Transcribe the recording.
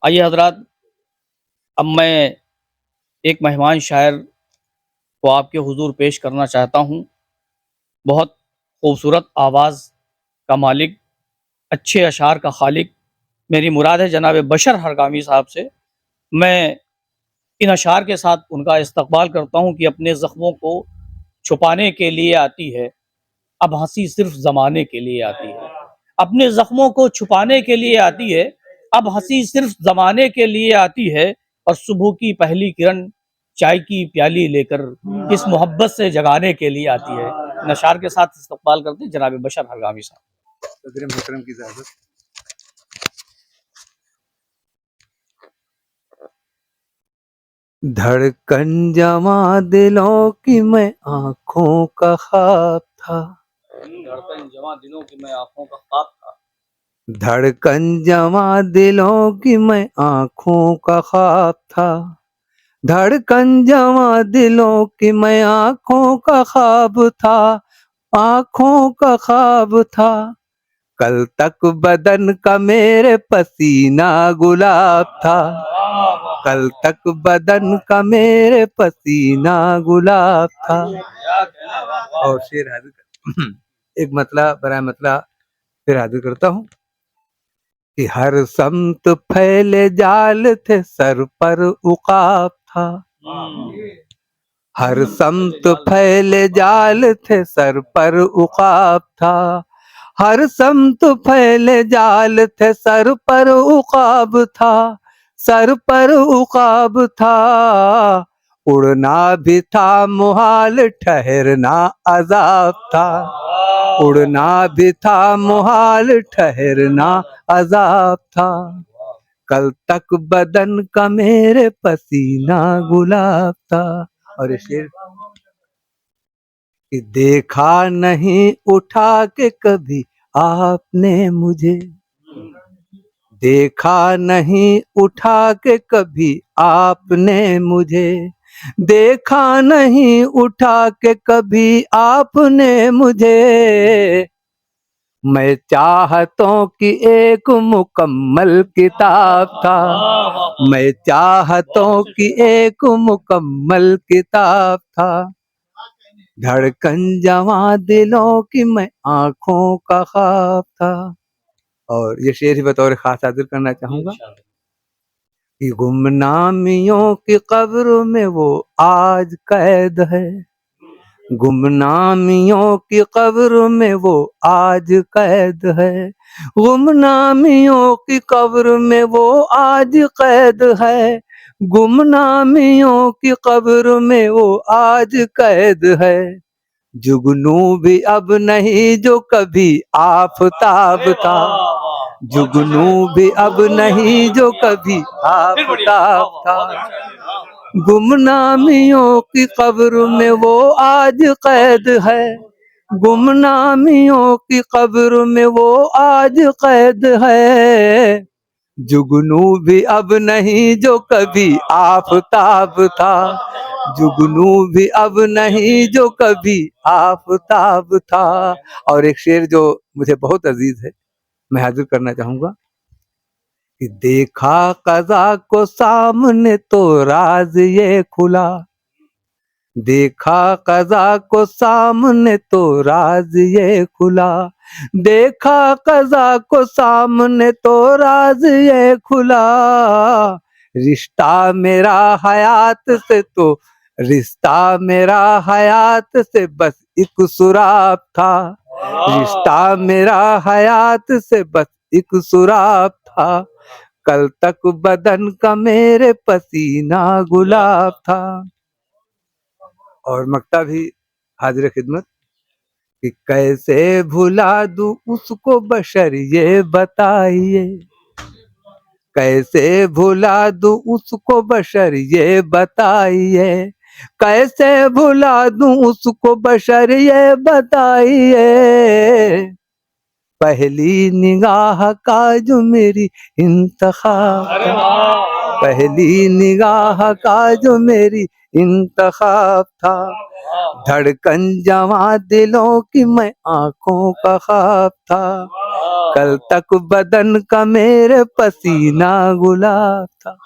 आइए हज़रात, अब मैं एक मेहमान शायर को आपके हुज़ूर पेश करना चाहता हूँ। बहुत खूबसूरत आवाज़ का मालिक, अच्छे अशार का खालिक, मेरी मुराद है जनाब बशर हरगामी साहब से। मैं इन अशार के साथ उनका इस्तक़बाल करता हूँ कि अपने ज़ख्मों को छुपाने के लिए आती है, अब हँसी सिर्फ़ ज़माने के लिए आती है। अपने ज़ख्मों को छुपाने के लिए आती है, अब हँसी सिर्फ़ ज़माने के लिए आती है, और सुबह की पहली किरण चाय की प्याली लेकर इस मोहब्बत से जगाने के लिए आती है। इन अशार के साथ इस्तक़बाल करते हैं जनाब बशर हरगामी साहब। सदर मोहतरम की इजाज़त। धड़कन जमा दिलों की मैं आँखों का ख्वाब था। धड़कन जमा दिलों की मैं आँखों का ख्वाब था। धड़कन जमा दिलों की मैं आँखों का ख्वाब था। धड़कन जमा दिलों की मैं आँखों का ख्वाब था। आँखों का ख्वाब था। कल तक बदन का मेरे पसीना गुलाब था। कल तक बदन का मेरे पसीना गुलाब था। और शेर हाजिर एक मतला बराए मतला फिर हाजिर करता हूँ कि हर समत फैले जाल थे, सर पर उकाब था। हर समत फैले जाल थे, सर पर उकाब था। हर समत फैले जाल थे, सर पर उकाब था। सर पर उकाब था। उड़ना भी था मुहाल, ठहरना अजाब था। उड़ना भी था मुहाल, ठहरना अजाब था। कल तक बदन का मेरे पसीना गुलाब था। और ये शेर कि देखा नहीं उठा के कभी आपने मुझे। देखा नहीं उठा के कभी आपने मुझे। देखा नहीं उठा के कभी आपने मुझे। मैं चाहतों की एक मुकम्मल किताब था। मैं चाहतों की एक मुकम्मल किताब था। धड़कन जमा दिलों की मैं आँखों का ख्वाब था। और ये शेर ही बतौर खास हाजिर करना चाहूँगा कि गुमनामियों की कब्र में वो आज कैद है। गुमनामियों की कब्र में वो आज कैद है। गुमनामियों की कब्र में वो आज कैद है। गुमनामियों की कब्र में वो आज कैद है। जुगनू भी अब नहीं जो कभी आफताब था। जुगनू भी अब नहीं जो कभी आफताब था। गुमनामियों की कब्र में वो आज कैद है। गुमनामियों की कब्र में वो आज कैद है। जुगनू भी अब नहीं जो कभी आफताब था। जुगनू भी अब नहीं जो कभी आफताब था। और एक शेर जो मुझे बहुत अजीज है, मैं हाजिर करना चाहूंगा कि देखा कज़ा को सामने तो राज ये खुला। देखा कज़ा को सामने तो राज ये खुला। देखा कज़ा को सामने तो राज ये खुला। रिश्ता मेरा हयात से तो रिश्ता मेरा हयात से बस एक सुराग था। रिश्ता मेरा हयात से बस एक सुराग था। कल तक बदन का मेरे पसीना गुलाब था। और मक्ता भी हाजिर खिदमत कि कैसे भुला दूं उसको बशर ये बताइए। कैसे भुला दूं उसको बशर ये बताइए। कैसे भुला दूं उसको बशर ये बताइए। पहली निगाह का जो मेरी इंतखाब था। पहली निगाह का जो मेरी इंतखाब था। धड़कन जमा दिलों की मैं आँखों का ख्वाब था। कल तक बदन का मेरे पसीना गुलाब था।